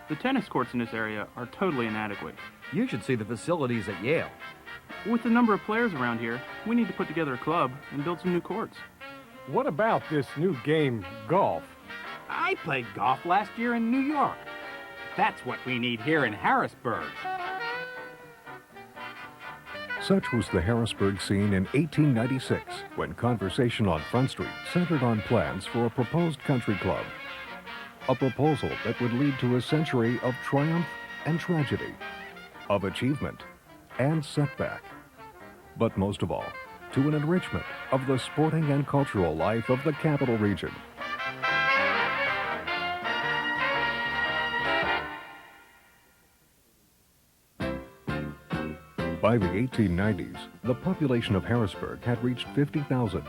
The tennis courts in this area are totally inadequate. You should see the facilities at Yale. With the number of players around here, we need to put together a club and build some new courts. What about this new game, golf? I played golf last year in New York. That's what we need here in Harrisburg. Such was the Harrisburg scene in 1896, when conversation on Front Street centered on plans for a proposed country club. A proposal that would lead to a century of triumph and tragedy, of achievement and setback, but most of all, to an enrichment of the sporting and cultural life of the capital region. By the 1890s, the population of Harrisburg had reached 50,000.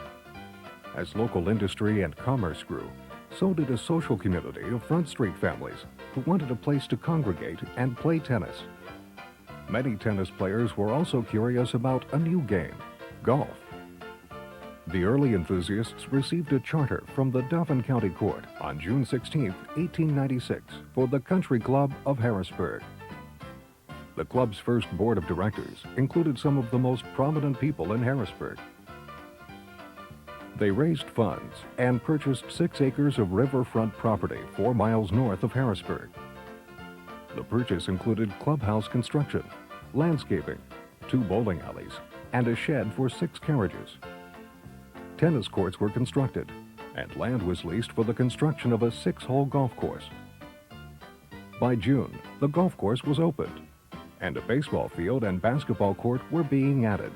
As local industry and commerce grew, so did a social community of Front Street families who wanted a place to congregate and play tennis. Many tennis players were also curious about a new game, golf. The early enthusiasts received a charter from the Dauphin County Court on June 16, 1896, for the Country Club of Harrisburg. The club's first board of directors included some of the most prominent people in Harrisburg. They raised funds and purchased 6 acres of riverfront property 4 miles north of Harrisburg. The purchase included clubhouse construction, landscaping, 2 bowling alleys, and a shed for 6 carriages. Tennis courts were constructed, and land was leased for the construction of a 6-hole golf course. By June, the golf course was opened, and a baseball field and basketball court were being added.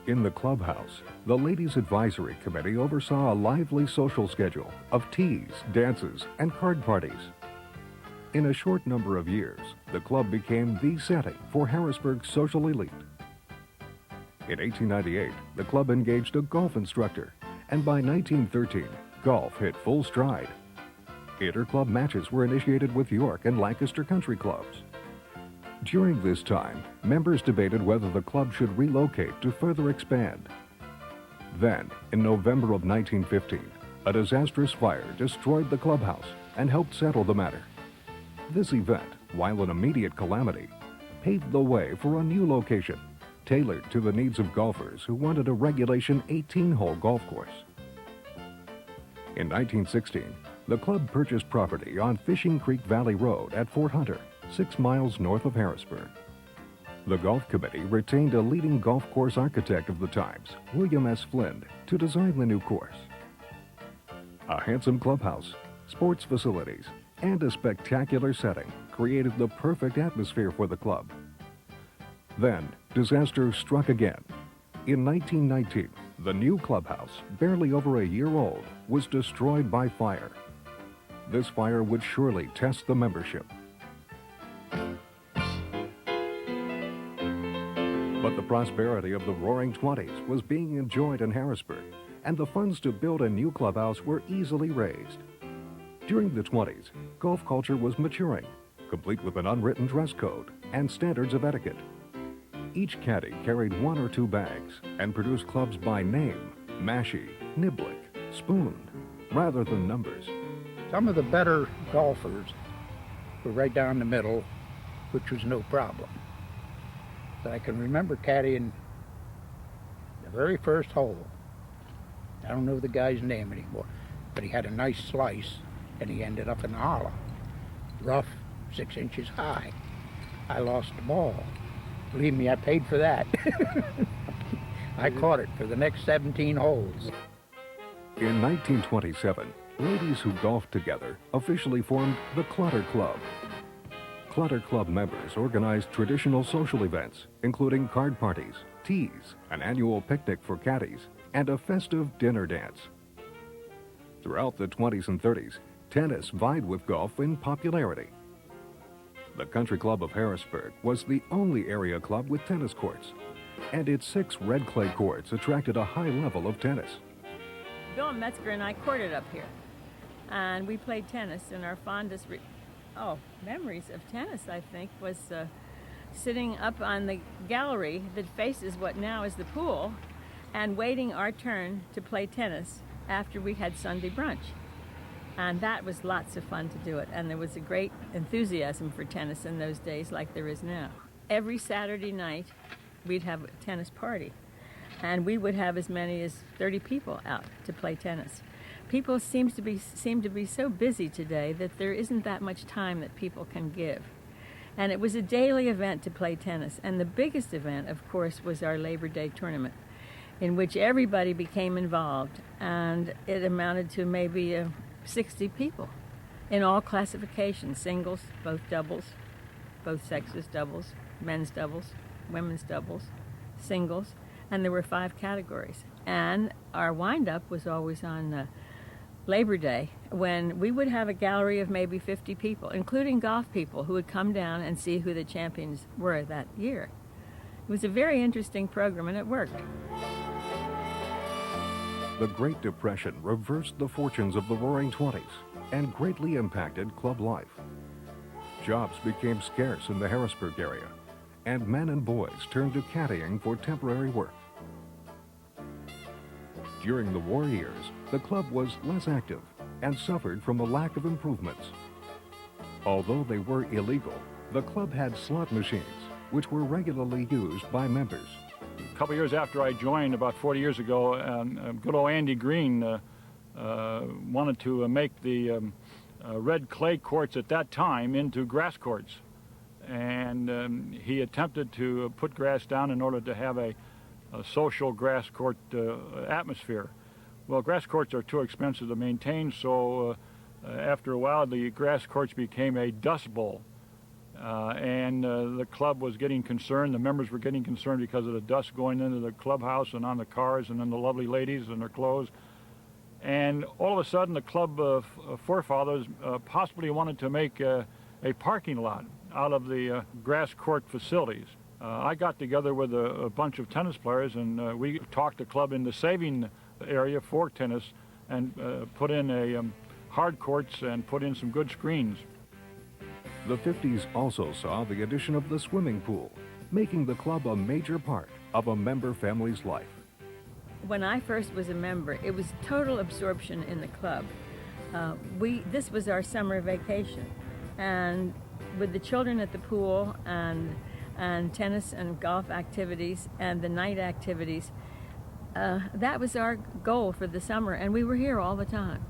In the clubhouse, the Ladies' Advisory Committee oversaw a lively social schedule of teas, dances, and card parties. In a short number of years, the club became the setting for Harrisburg's social elite. In 1898, the club engaged a golf instructor, and by 1913, golf hit full stride. Inter-club matches were initiated with York and Lancaster country clubs. During this time, members debated whether the club should relocate to further expand. Then, in November of 1915, a disastrous fire destroyed the clubhouse and helped settle the matter. This event, while an immediate calamity, paved the way for a new location, tailored to the needs of golfers who wanted a regulation 18-hole golf course. In 1916, the club purchased property on Fishing Creek Valley Road at Fort Hunter, 6 miles north of Harrisburg. The golf committee retained a leading golf course architect of the times, William S. Flynn, to design the new course. A handsome clubhouse, sports facilities, and a spectacular setting created the perfect atmosphere for the club. Then, disaster struck again. In 1919, the new clubhouse, barely over a year old, was destroyed by fire. This fire would surely test the membership. But the prosperity of the Roaring Twenties was being enjoyed in Harrisburg, and the funds to build a new clubhouse were easily raised. During the 20s, golf culture was maturing, complete with an unwritten dress code and standards of etiquette. Each caddy carried 1 or 2 bags and produced clubs by name, mashie, niblick, spoon, rather than numbers. Some of the better golfers were right down the middle, which was no problem. But I can remember caddying the very first hole. I don't know the guy's name anymore, but he had a nice slice, and he ended up in the hollow. Rough, 6 inches high. I lost the ball. Believe me, I paid for that. I caught it for the next 17 holes. In 1927, ladies who golfed together officially formed the Clutter Club. Clutter Club members organized traditional social events, including card parties, teas, an annual picnic for caddies, and a festive dinner dance. Throughout the 20s and 30s, tennis vied with golf in popularity. The Country Club of Harrisburg was the only area club with tennis courts, and its 6 red clay courts attracted a high level of tennis. Bill Metzger and I courted up here, and we played tennis, and our fondest memories of tennis, I think, was sitting up on the gallery that faces what now is the pool and waiting our turn to play tennis after we had Sunday brunch. And that was lots of fun to do it. And there was a great enthusiasm for tennis in those days like there is now. Every Saturday night, we'd have a tennis party. And we would have as many as 30 people out to play tennis. People seem to be so busy today that there isn't that much time that people can give. And it was a daily event to play tennis. And the biggest event, of course, was our Labor Day tournament, in which everybody became involved. And it amounted to maybe 60 people in all classifications, singles, both doubles, both sexes doubles, men's doubles, women's doubles, singles, and there were 5 categories. And our wind-up was always on Labor Day, when we would have a gallery of maybe 50 people, including golf people who would come down and see who the champions were that year. It was a very interesting program, and it worked. The Great Depression reversed the fortunes of the Roaring '20s and greatly impacted club life. Jobs became scarce in the Harrisburg area, and men and boys turned to caddying for temporary work. During the war years, the club was less active and suffered from a lack of improvements. Although they were illegal, the club had slot machines, which were regularly used by members. A couple years after I joined, about 40 years ago, good old Andy Green wanted to make the red clay courts at that time into grass courts. And he attempted to put grass down in order to have a social grass court atmosphere. Well, grass courts are too expensive to maintain, so after a while the grass courts became a dust bowl. And the club was getting concerned, the members were getting concerned because of the dust going into the clubhouse and on the cars and then the lovely ladies and their clothes. And all of a sudden the club forefathers possibly wanted to make a parking lot out of the grass court facilities. I got together with a bunch of tennis players, and we talked the club into saving the area for tennis and put in a hard courts and put in some good screens. The 50s also saw the addition of the swimming pool, making the club a major part of a member family's life. When I first was a member, it was total absorption in the club. This was our summer vacation, and with the children at the pool and tennis and golf activities and the night activities, that was our goal for the summer, and we were here all the time.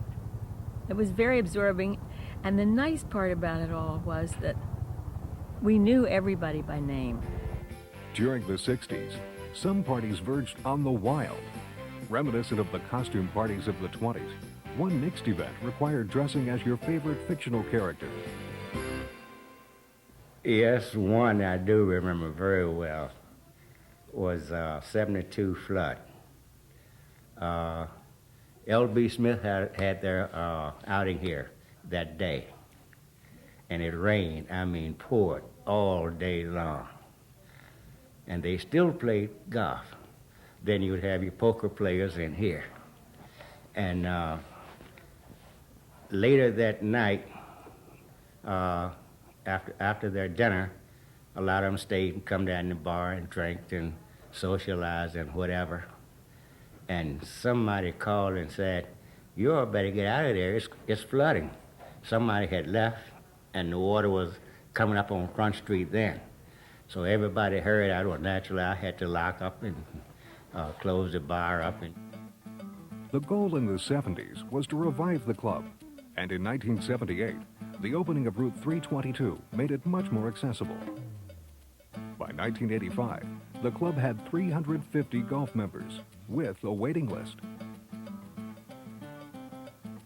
It was very absorbing, and the nice part about it all was that we knew everybody by name. During the 60s, some parties verged on the wild. Reminiscent of the costume parties of the 20s, one mixed event required dressing as your favorite fictional character. Yes, one I do remember very well was 72 flood. L.B. Smith had their outing here that day, and it rained, poured all day long. And they still played golf. Then you would have your poker players in here. And later that night, after their dinner, a lot of them stayed and come down to the bar and drank and socialized and whatever. And somebody called and said, "You all better get out of there, it's flooding." Somebody had left, and the water was coming up on Front Street then. So everybody hurried out. Well, naturally, I had to lock up and close the bar up. The goal in the 70s was to revive the club, and in 1978, the opening of Route 322 made it much more accessible. By 1985, the club had 350 golf members, with a waiting list.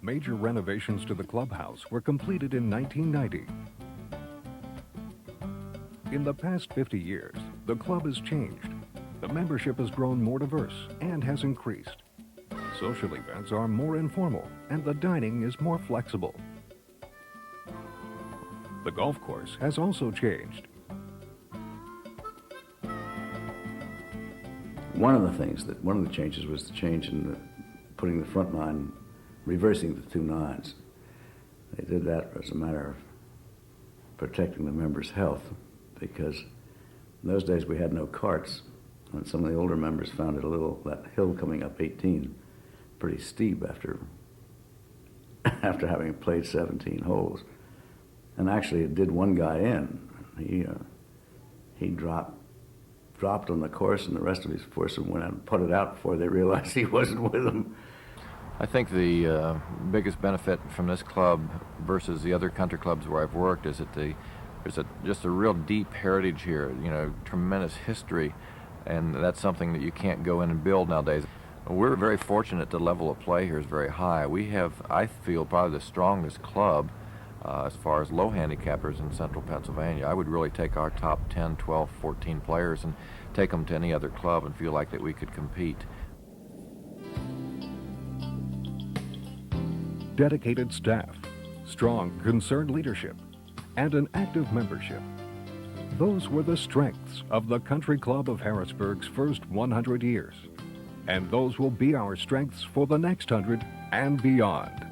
Major renovations to the clubhouse were completed in 1990. In the past 50 years, the club has changed. The membership has grown more diverse and has increased. Social events are more informal, and the dining is more flexible. The golf course has also changed. One of the changes was the change in putting the front nine, reversing the 2 nines. They did that as a matter of protecting the members' health, because in those days we had no carts, and some of the older members found that hill coming up 18 pretty steep after after having played 17 holes. And actually, it did one guy in. He dropped on the course, and the rest of his foursome went out and put it out before they realized he wasn't with them. I think the biggest benefit from this club versus the other country clubs where I've worked is that there's just a real deep heritage here, you know, tremendous history, and that's something that you can't go in and build nowadays. We're very fortunate. The level of play here is very high. We have, I feel, probably the strongest club as far as low handicappers in central Pennsylvania. I would really take our top 10, 12, 14 players and take them to any other club and feel like that we could compete. Dedicated staff, strong, concerned leadership, and an active membership. Those were the strengths of the Country Club of Harrisburg's first 100 years. And those will be our strengths for the next 100 and beyond.